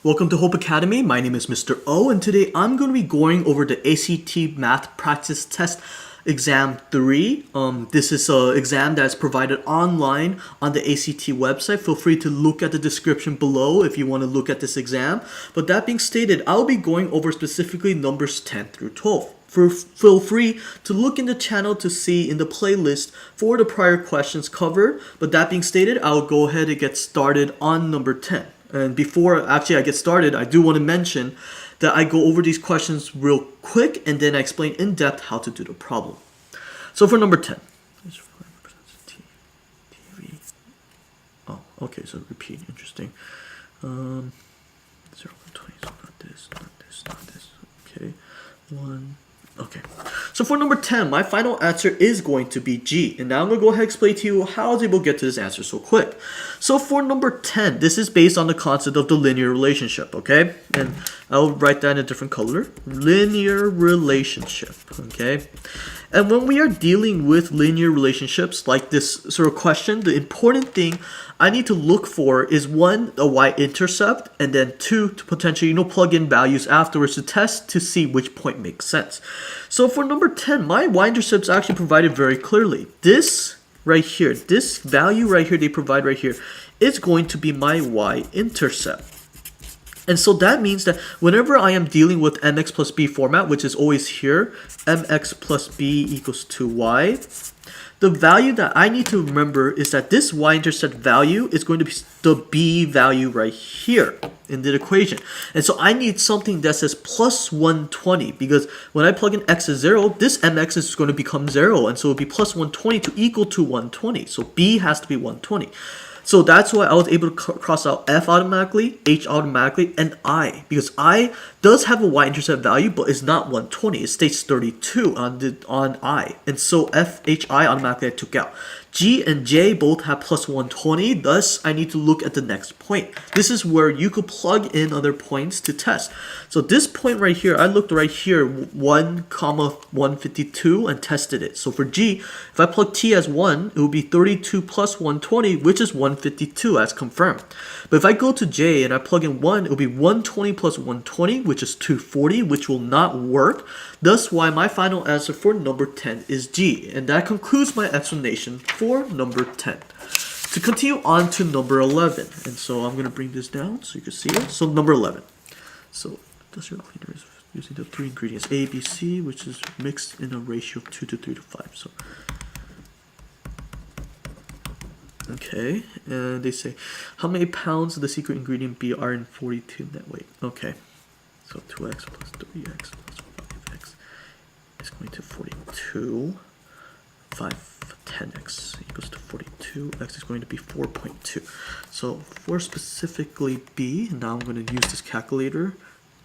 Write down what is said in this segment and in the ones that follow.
Welcome to Hope Academy. My name is Mr. O, and today I'm going to be going over the ACT Math Practice Test Exam 3. This is an exam that's provided online on the ACT website. Feel free to look at the description below if you want to look at this exam. But that being stated, I'll be going over specifically numbers 10 through 12. Feel free to look in the channel to see in the playlist for the prior questions covered. But that being stated, I'll go ahead and get started on number 10. And before actually I get started, I do want to mention that I go over these questions real quick and then I explain in depth how to do the problem. So for number 10. Oh, okay, so repeat, interesting. 0, 20, so not this, not this. Okay, 1. Okay, so for number 10, my final answer is going to be G. And now I'm going to go ahead and explain to you how I was able to get to this answer so quick. So for number 10, this is based on the concept of the linear relationship, okay? And I'll write that in a different color. Linear relationship, okay? And when we are dealing with linear relationships like this sort of question, the important thing I need to look for is 1, a Y-intercept, and then 2, to potentially, plug in values afterwards to test to see which point makes sense. So for number 10, my Y-intercept is actually provided very clearly. This right here, this value right here they provide right here is going to be my Y-intercept. And so that means that whenever I am dealing with mx plus b format, which is always here, mx plus b equals to y, the value that I need to remember is that this y-intercept value is going to be the b value right here in the equation. And so I need something that says plus 120 because when I plug in x as 0, this mx is going to become 0. And so it will be plus 120 to equal to 120. So b has to be 120. So that's why I was able to cross out f automatically, h automatically, and I. Because I does have a y-intercept value, but it's not 120. It states 32 on I. And so f, h, I automatically I took out. G and J both have plus 120, thus I need to look at the next point. This is where you could plug in other points to test. So this point right here, I looked right here, 1, 152 and tested it. So for G, if I plug T as 1, it will be 32 plus 120, which is 152 as confirmed. But if I go to J and I plug in 1, it will be 120 plus 120, which is 240, which will not work. Thus why my final answer for number 10 is G. And that concludes my explanation for number 10. To continue on to number 11. And so I'm going to bring this down so you can see it. So number 11. So industrial cleaner is using the 3 ingredients A, B, C, which is mixed in a ratio of 2 to 3 to 5. So okay, and they say how many pounds of the secret ingredient B are in 42 net weight? Okay, so 2x plus 3x plus 5x is going to 42. 10x equals to 42. X is going to be 4.2. So for specifically B, now I'm going to use this calculator.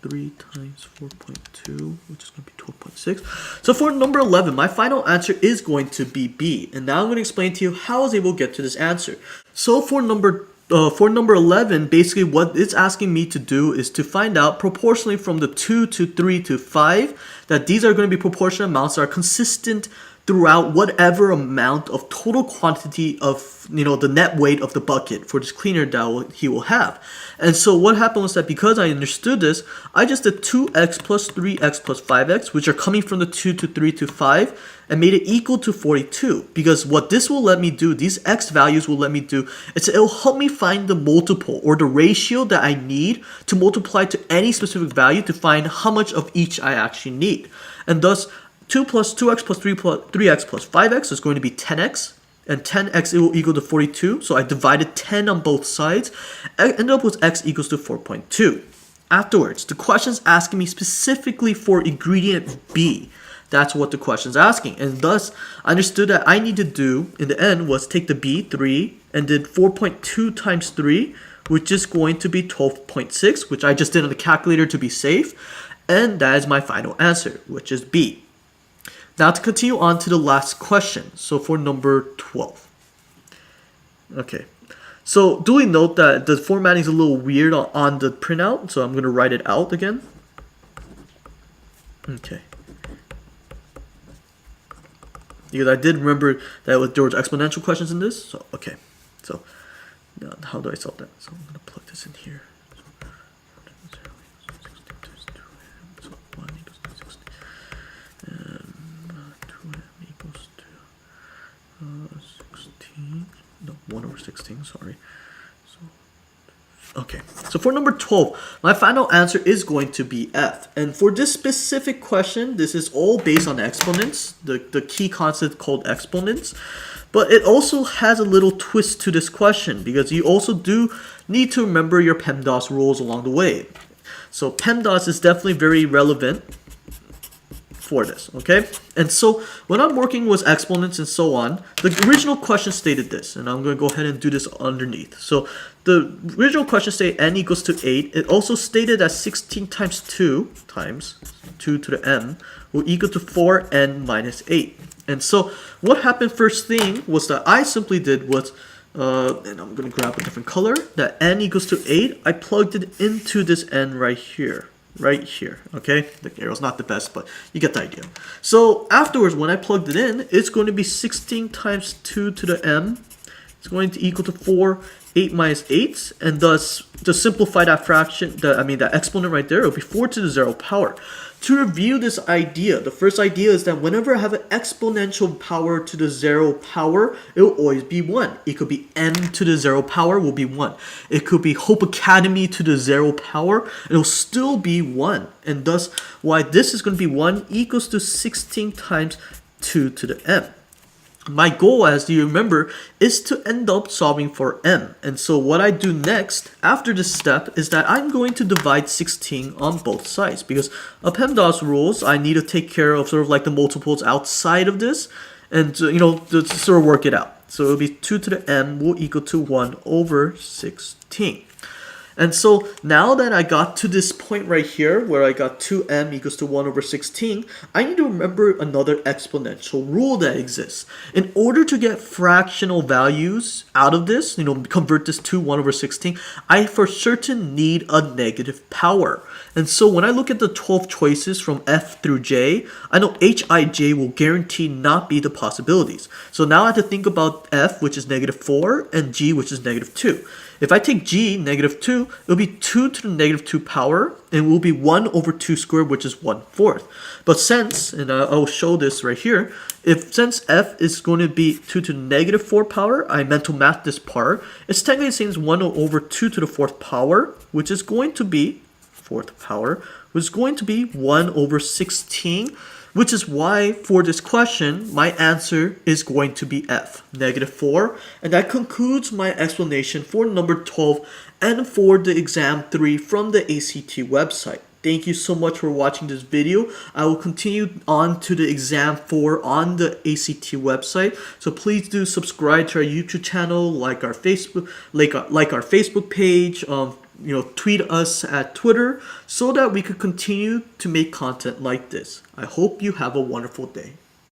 3 times 4.2, which is going to be 12.6. So for number 11, my final answer is going to be B. And now I'm going to explain to you how I was able to get to this answer. So for number 11, basically what it's asking me to do is to find out proportionally from the 2 to 3 to 5 that these are going to be proportional amounts that are consistent throughout whatever amount of total quantity of, the net weight of the bucket for this cleaner that he will have. And so what happened was that because I understood this, I just did 2x plus 3x plus 5x, which are coming from the 2 to 3 to 5, and made it equal to 42. Because what this will let me do, these x values will let me do, it'll help me find the multiple or the ratio that I need to multiply to any specific value to find how much of each I actually need. And thus, 2 plus 2x plus 3x plus 5x is going to be 10x, and 10x will equal to 42, so I divided 10 on both sides, I ended up with x equals to 4.2. Afterwards, the question's asking me specifically for ingredient B. That's what the question's asking, and thus I understood that I need to do, in the end, was take the B, 3, and did 4.2 times 3, which is going to be 12.6, which I just did on the calculator to be safe, and that is my final answer, which is B. Now to continue on to the last question, so for number 12. Okay, so do we note that the formatting is a little weird on the printout, so I'm going to write it out again. Okay. Because I did remember that there were exponential questions in this, so okay. So now how do I solve that? So I'm going to plug this in here. 16, sorry. Okay, so for number 12, my final answer is going to be F. And for this specific question, this is all based on exponents, the key concept called exponents. But it also has a little twist to this question because you also do need to remember your PEMDAS rules along the way. So PEMDAS is definitely very relevant for this, okay? And so when I'm working with exponents and so on, the original question stated this, and I'm going to go ahead and do this underneath. So the original question stated n equals to 8. It also stated that 16 times 2 times 2 to the n will equal to 4n minus 8. And so what happened first thing was that I simply did was, and I'm going to grab a different color, that n equals to 8. I plugged it into this n right here. Right here, okay? The arrow's not the best, but you get the idea. So afterwards, when I plugged it in, it's going to be 16 times 2 to the m. It's going to equal to 4, 8 minus 8, and thus, to simplify that fraction, that exponent right there, it'll be 4 to the 0 power. To review this idea, the first idea is that whenever I have an exponential power to the 0 power, it will always be 1. It could be m to the 0 power will be 1. It could be Hope Academy to the 0 power, it'll still be 1. And thus, why this is going to be 1 equals to 16 times 2 to the m. My goal, as you remember, is to end up solving for m. And so what I do next, after this step, is that I'm going to divide 16 on both sides. Because of PEMDAS rules, I need to take care of sort of like the multiples outside of this. And, to sort of work it out. So it'll be 2 to the m will equal to 1 over 16. And so now that I got to this point right here where I got 2m equals to 1 over 16, I need to remember another exponential rule that exists. In order to get fractional values out of this, convert this to 1 over 16, I for certain need a negative power. And so when I look at the 12 choices from F through J, I know H, I, J will guarantee not be the possibilities. So now I have to think about F, which is negative 4, and G, which is negative 2. If I take G, negative 2, it'll be 2 to the negative 2 power, and it will be 1 over 2 squared, which is 1/4. But since, and I'll show this right here, since F is going to be 2 to the negative 4 power, I mental math this part, it's technically the same as 1 over 2 to the 4th power, which is going to be 4th power, which is going to be 1 over 16, which is why for this question, my answer is going to be F, negative 4. And that concludes my explanation for number 12 and for the exam 3 from the ACT website. Thank you so much for watching this video. I will continue on to the exam 4 on the ACT website. So please do subscribe to our YouTube channel, like our Facebook, like our Facebook page, tweet us at Twitter so that we could continue to make content like this. I hope you have a wonderful day.